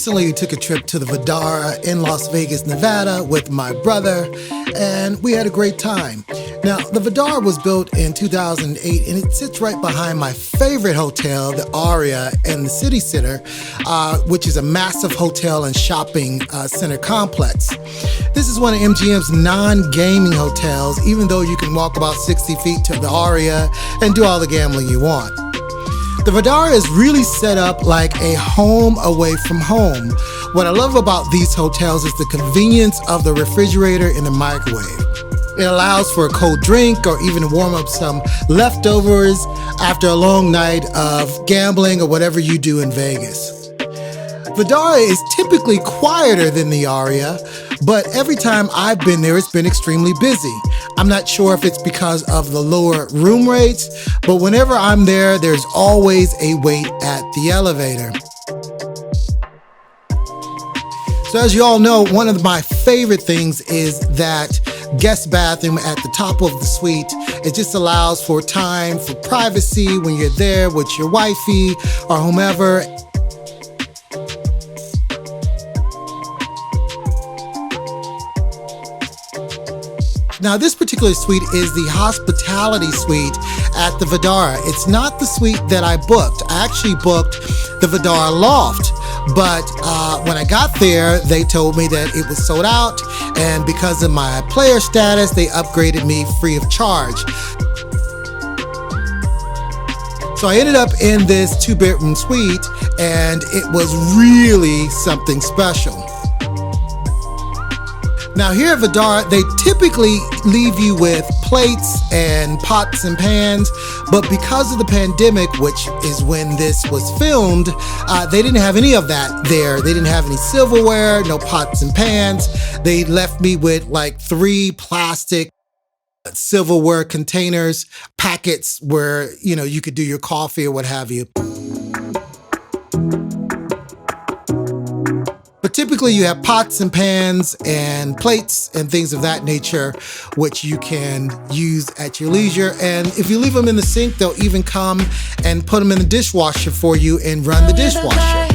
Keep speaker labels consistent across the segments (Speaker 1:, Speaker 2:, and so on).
Speaker 1: recently took a trip to the Vdara in Las Vegas, Nevada with my brother, and we had a great time. Now, the Vdara was built in 2008, and it sits right behind my favorite hotel, the Aria in the city center, which is a massive hotel and shopping center complex. This is one of MGM's non-gaming hotels, even though you can walk about 60 feet to the Aria and do all the gambling you want. The Vdara is really set up like a home away from home. What I love about these hotels is the convenience of the refrigerator and the microwave. It allows for a cold drink or even warm up some leftovers after a long night of gambling or whatever you do in Vegas. Vdara is typically quieter than the Aria, but every time I've been there, it's been extremely busy. I'm not sure if it's because of the lower room rates, but whenever I'm there, there's always a wait at the elevator. So as you all know, one of my favorite things is that guest bathroom at the top of the suite. It just allows for time for privacy when you're there with your wifey or whomever. Now, this particular suite is the Hospitality Suite at the Vdara. It's not the suite that I booked. I actually booked the Vdara Loft, but when I got there, they told me that it was sold out, and because of my player status, they upgraded me free of charge. So I ended up in this 2-bedroom suite, and it was really something special. Now here at Vdara, they typically leave you with plates and pots and pans, but because of the pandemic, which is when this was filmed, they didn't have any of that there. They didn't have any silverware, no pots and pans. They left me with like 3 plastic silverware containers, packets where, you know, you could do your coffee or what have you. But typically you have pots and pans and plates and things of that nature, which you can use at your leisure. And if you leave them in the sink, they'll even come and put them in the dishwasher for you and run the dishwasher.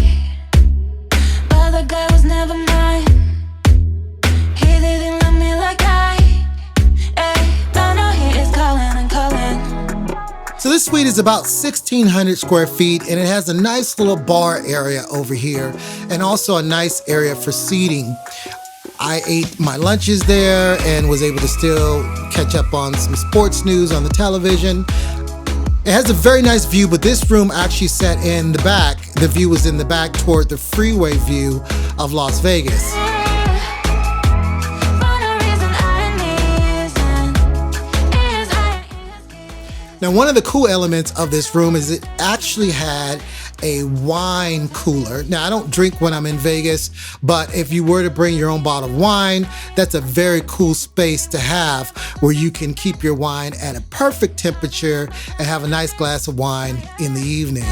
Speaker 1: So this suite is about 1,600 square feet, and it has a nice little bar area over here and also a nice area for seating. I ate my lunches there and was able to still catch up on some sports news on the television. It has a very nice view, but this room actually sat in the back. The view was in the back toward the freeway view of Las Vegas. Now, one of the cool elements of this room is it actually had a wine cooler. Now, I don't drink when I'm in Vegas, but if you were to bring your own bottle of wine, that's a very cool space to have where you can keep your wine at a perfect temperature and have a nice glass of wine in the evening.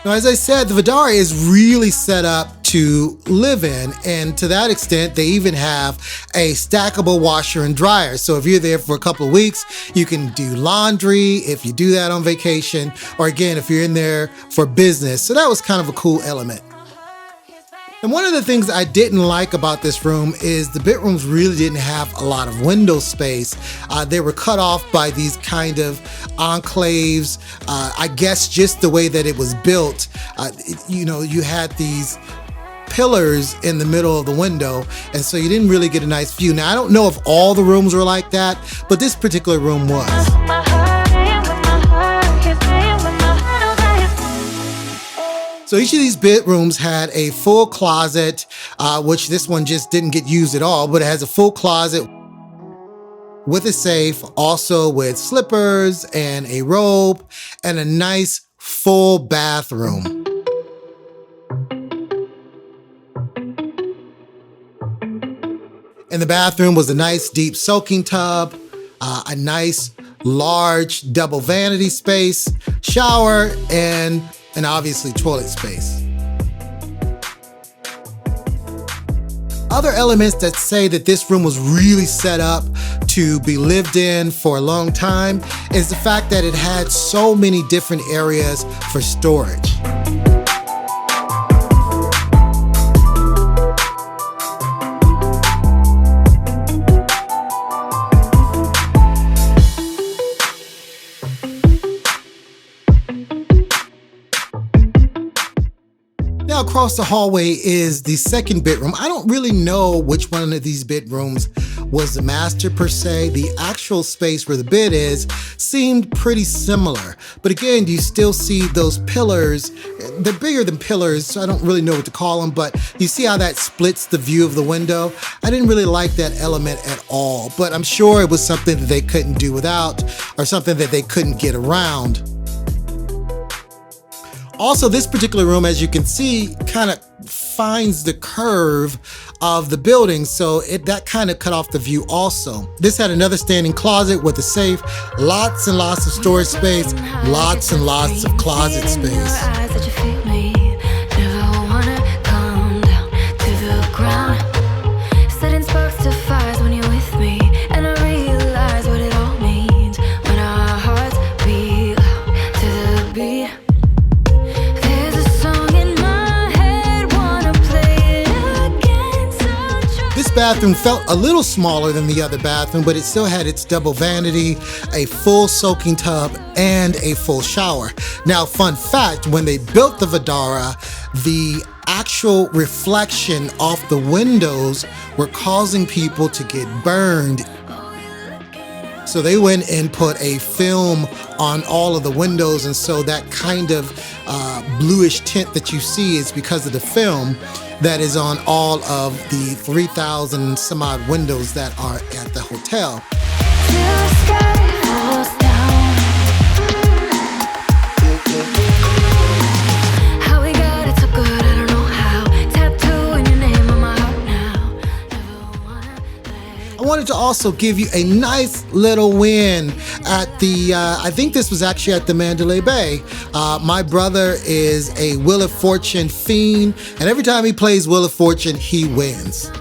Speaker 1: Now, as I said, the Vdara is really set up to live in, and to that extent, they even have a stackable washer and dryer. So if you're there for a couple of weeks, you can do laundry if you do that on vacation, or again, if you're in there for business. So that was kind of a cool element. And one of the things I didn't like about this room is the bedrooms really didn't have a lot of window space. They were cut off by these kind of enclaves. I guess just the way that it was built, you had these pillars in the middle of the window, and so you didn't really get a nice view. Now, I don't know if all the rooms were like that, but this particular room was. So each of these bedrooms had a full closet, which this one just didn't get used at all, but it has a full closet with a safe, also with slippers and a robe, and a nice full bathroom. In the bathroom was a nice deep soaking tub, a nice large double vanity space, shower, and obviously toilet space. Other elements that say that this room was really set up to be lived in for a long time is the fact that it had so many different areas for storage. Now across the hallway is the second bedroom. I don't really know which one of these bedrooms was the master per se. The actual space where the bed is seemed pretty similar. But again, you still see those pillars. They're bigger than pillars, so I don't really know what to call them, but you see how that splits the view of the window? I didn't really like that element at all, but I'm sure it was something that they couldn't do without or something that they couldn't get around. Also, this particular room, as you can see, kind of finds the curve of the building, so that kind of cut off the view also. This had another standing closet with a safe, lots and lots of storage space, lots and lots of closet space. Bathroom felt a little smaller than the other bathroom, but it still had its double vanity, a full soaking tub, and a full shower. Now, fun fact, when they built the Vdara, the actual reflection off the windows were causing people to get burned. So they went and put a film on all of the windows, and so that kind of bluish tint that you see is because of the film that is on all of the 3,000 some odd windows that are at the hotel. I wanted to also give you a nice little win at the, I think this was actually at the Mandalay Bay. My brother is a Wheel of Fortune fiend, and every time he plays Wheel of Fortune, he wins.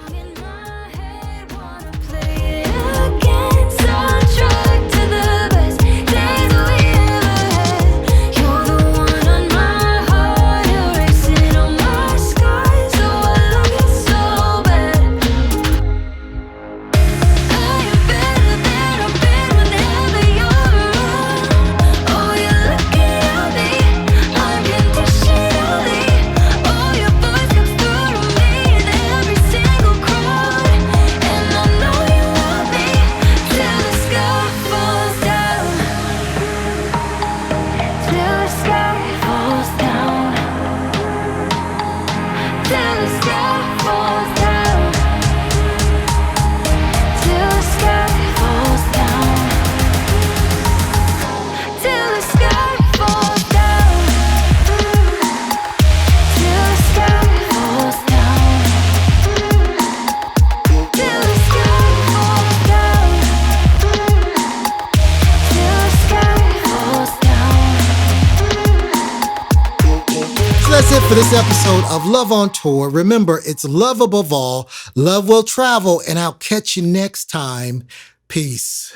Speaker 1: That's it for this episode of Love on Tour. Remember, it's love above all. Love will travel, and I'll catch you next time. Peace.